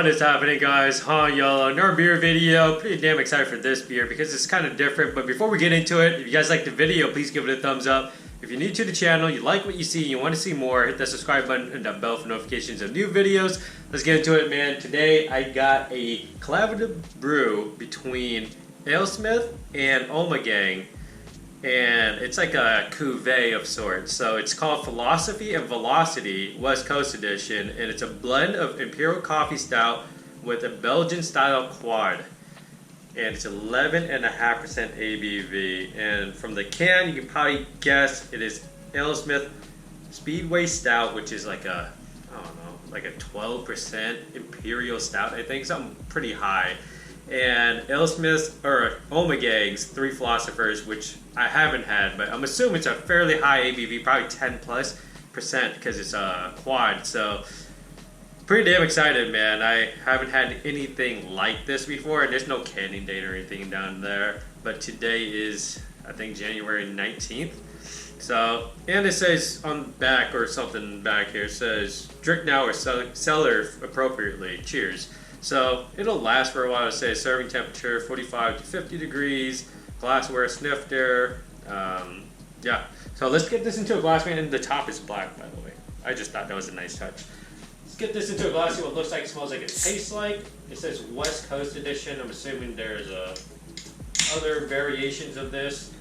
What is happening, guys? Yellow, another beer video. Pretty damn excited for this beer because it's kind of different. But before we get into it, if you guys like the video, please give it a thumbs up. If you're new to the channel, you like what you see, you want to see more, hit that subscribe button and that bell for notifications of new videos. Let's get into it, man. Today I got a collaborative brew between Alesmith and Ommegang. And it's like a cuvee of sorts. So it's called Philosophy and Velocity West Coast Edition, and it's a blend of Imperial coffee stout with a Belgian style quad. And it's 11.5% ABV. And from the can, you can probably guess it is Alesmith Speedway Stout, which is like a, I don't know, like a 12% Imperial Stout, I think, something pretty high. And Alesmith's, or Ommegang's Three Philosophers, which I haven't had, but I'm assuming it's a fairly high ABV, probably 10+% because it's a quad. So pretty damn excited, man. I haven't had anything like this before, and there's no canning date or anything down there. But today is, I think, January 19th. So, and it says on the back or something back here, it says drink now or cellar appropriately. Cheers. So it'll last for a while. It says serving temperature 45 to 50 degrees, glassware snifter. Yeah. So let's get this into a glass, man. And the top is black, by the way. I just thought that was a nice touch. Let's get this into a glass, see what it looks like, smells like, it tastes like. It says West Coast Edition. I'm assuming there's other variations of this.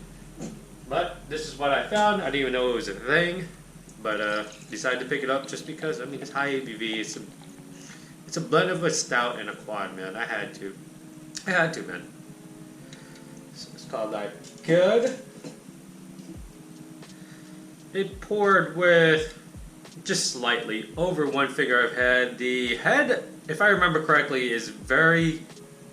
But this is what I found. I didn't even know it was a thing. But decided to pick it up just because, I mean, it's high ABV. It's a blend of a stout and a quad, man. I had to, man. So it's called like good. It poured with just slightly over one finger of head. The head, if I remember correctly, is very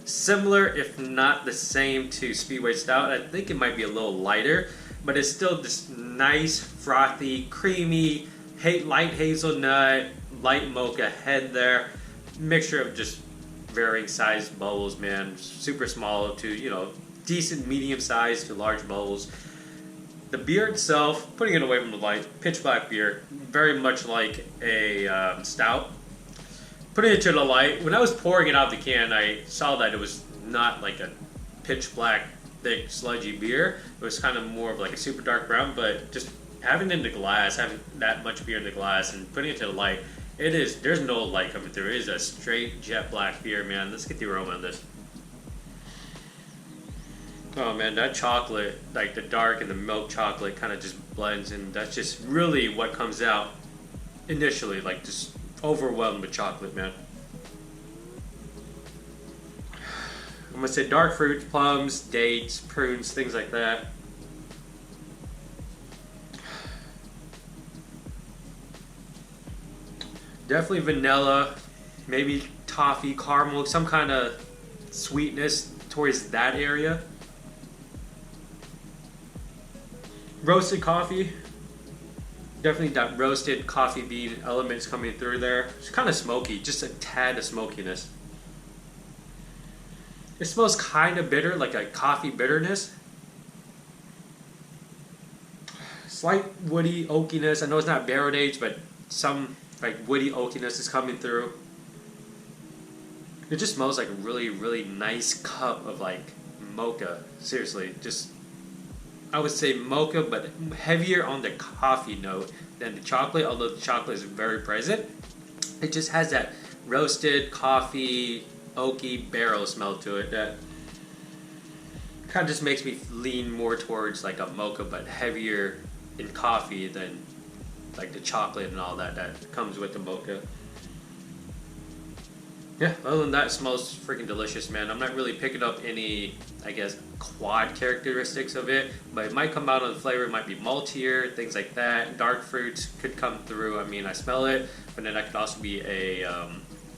similar, if not the same, to Speedway Stout. I think it might be a little lighter, but it's still this nice, frothy, creamy, light hazelnut, light mocha head there. Mixture of just varying sized bubbles, man. Super small to, you know, decent medium size to large bubbles. The beer itself, putting it away from the light, pitch black beer, very much like a stout. Putting it to the light, when I was pouring it out the can, I saw that it was not like a pitch black, thick, sludgy beer. It was kind of more of like a super dark brown, but just having it in the glass, having that much beer in the glass and putting it to the light, it is, there's no light coming through. It is a straight jet black beer, man. Let's get the aroma on this. Oh man, that chocolate, like the dark and the milk chocolate kind of just blends, and that's just really what comes out initially, like just overwhelmed with chocolate, man. I'm gonna say dark fruits, plums, dates, prunes, things like that. Definitely vanilla, maybe toffee, caramel, some kind of sweetness towards that area. Roasted coffee. Definitely that roasted coffee bean elements coming through there. It's kind of smoky, just a tad of smokiness. It smells kind of bitter, like a coffee bitterness. Slight woody oakiness. I know it's not barrel aged, but some like woody oakiness is coming through. It just smells like a really, really nice cup of like mocha. Seriously, just I would say mocha, but heavier on the coffee note than the chocolate, although the chocolate is very present. It just has that roasted coffee, oaky barrel smell to it that kind of just makes me lean more towards like a mocha, but heavier in coffee than like the chocolate and all that comes with the mocha. Yeah, other than that, it smells freaking delicious, man. I'm not really picking up any, I guess, quad characteristics of it, but it might come out on the flavor. It might be maltier, things like that. Dark fruits could come through. I mean, I smell it, but then that could also be a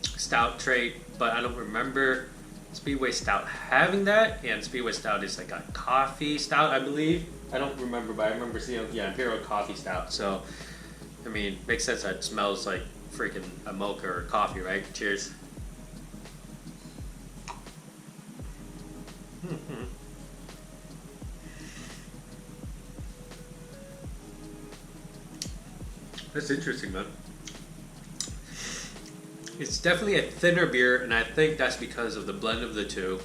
stout trait, but I don't remember Speedway Stout having that, and Speedway Stout is like a coffee stout, I believe. I don't remember, but I remember seeing, yeah, Imperial coffee stout. So, I mean, makes sense that it smells like freaking a mocha or coffee, right? Cheers. That's interesting, man. It's definitely a thinner beer, and I think that's because of the blend of the two.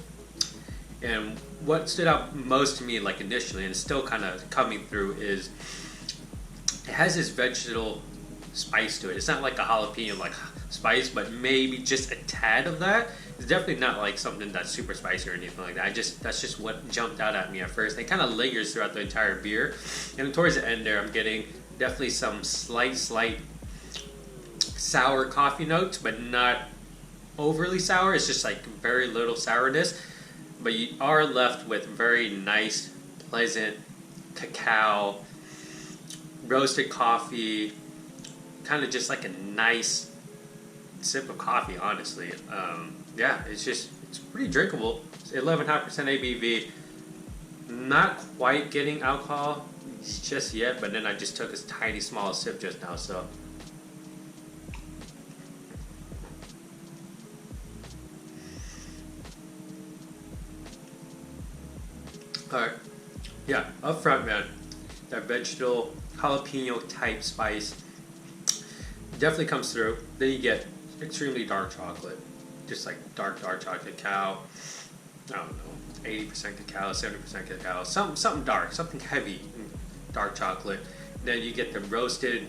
And what stood out most to me, like initially, and it's still kind of coming through, is it has this vegetable spice to it. It's not like a jalapeno like spice, but maybe just a tad of that. It's definitely not like something that's super spicy or anything like that. That's just what jumped out at me at first. It kind of lingers throughout the entire beer, and towards the end there, I'm getting definitely some slight sour coffee notes, but not overly sour. It's just like very little sourness, but you are left with very nice, pleasant cacao, roasted coffee, kind of just like a nice sip of coffee, honestly. Yeah, it's pretty drinkable. It's 11.5% ABV. Not quite getting alcohol just yet, but then I just took a tiny small sip just now, so. Alright, yeah, up front, man, that vegetable jalapeno type spice definitely comes through. Then you get extremely dark chocolate, just like dark chocolate cacao. I don't know, 80% cacao, 70% cacao, something dark, something heavy, dark chocolate. Then you get the roasted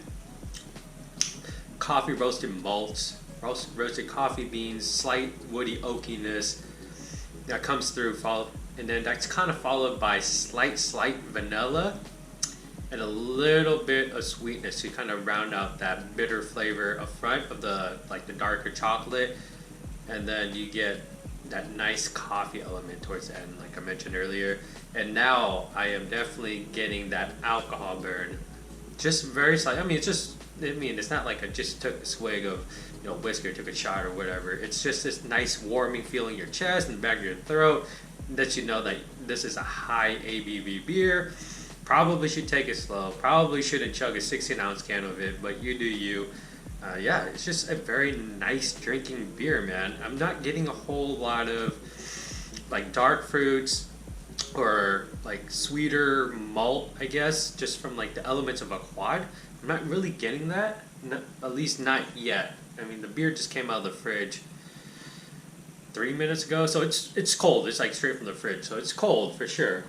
coffee, roasted malts, roasted coffee beans, slight woody oakiness that comes through. And then that's kind of followed by slight vanilla and a little bit of sweetness to kind of round out that bitter flavor up front of the darker chocolate. And then you get that nice coffee element towards the end, like I mentioned earlier. And now I am definitely getting that alcohol burn, just very slight. It's not like I just took a swig of whiskey or took a shot or whatever. It's just this nice warming feeling in your chest and the back of your throat that you know that this is a high ABV beer. Probably should take it slow. Probably shouldn't chug a 16-ounce can of it, but you do you. Yeah, it's just a very nice drinking beer, man. I'm not getting a whole lot of like dark fruits or like sweeter malt, I guess, just from like the elements of a quad. I'm not really getting that, at least not yet. I mean, the beer just came out of the fridge 3 minutes ago, so it's cold. It's like straight from the fridge, so it's cold for sure.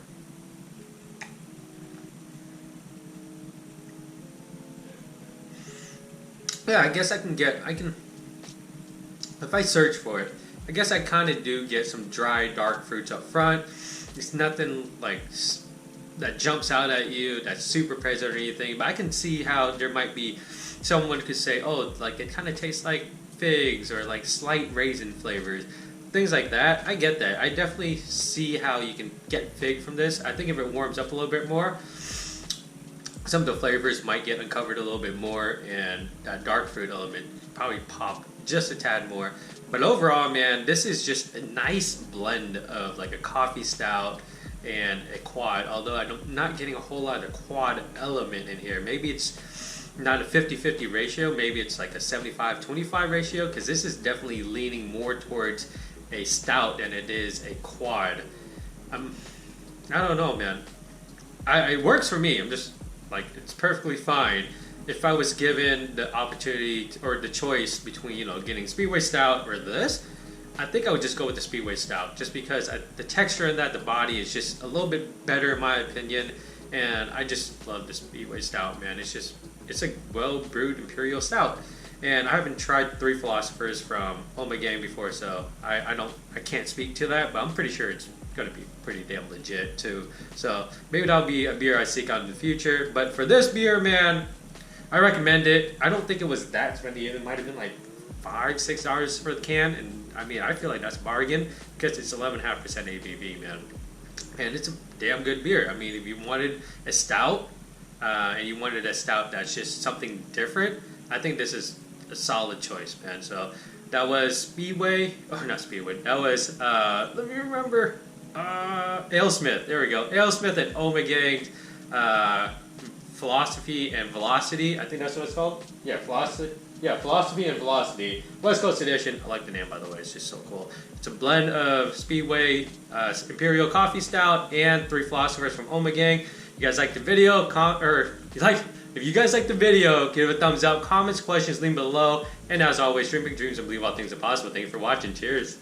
Yeah, I guess I can, if I search for it, I guess I kind of do get some dry, dark fruits up front. It's nothing like that jumps out at you, that's super present or anything, but I can see how there might be someone could say, oh, like it kind of tastes like figs or like slight raisin flavors, things like that. I get that. I definitely see how you can get fig from this. I think if it warms up a little bit more, some of the flavors might get uncovered a little bit more, and that dark fruit element probably pop just a tad more. But overall, man, this is just a nice blend of like a coffee stout and a quad, although I'm not getting a whole lot of quad element in here. Maybe it's not a 50-50 ratio, maybe it's like a 75-25 ratio, because this is definitely leaning more towards a stout than it is a quad. I don't know, man. It works for me. I'm just like, it's perfectly fine. If I was given the opportunity or the choice between, getting Speedway Stout or this, I think I would just go with the Speedway Stout, just because the texture in that, the body is just a little bit better in my opinion, and I just love the Speedway Stout, man. It's a well-brewed Imperial Stout, and I haven't tried Three Philosophers from Ommegang before, so I can't speak to that, but I'm pretty sure it's going to be pretty damn legit too. So maybe that'll be a beer I seek out in the future. But for this beer, man, I recommend it. I don't think it was that expensive. It might have been like $5-6 for the can, and I mean, I feel like that's a bargain because it's 11.5% ABV, man, and it's a damn good beer. I mean, if you wanted a stout and you wanted a stout that's just something different, I think this is a solid choice, man. So that was Speedway, or not Speedway. That was let me remember. Alesmith, there we go. Alesmith and Ommegang, Philosophy and Velocity. I think that's what it's called. Yeah, Philosophy and Velocity. West Coast Edition. I like the name, by the way. It's just so cool. It's a blend of Speedway, Imperial Coffee Stout, and Three Philosophers from Ommegang. You guys like the video? If you guys like the video, give it a thumbs up. Comments, questions, leave below. And as always, dream big dreams and believe all things are possible. Thank you for watching. Cheers.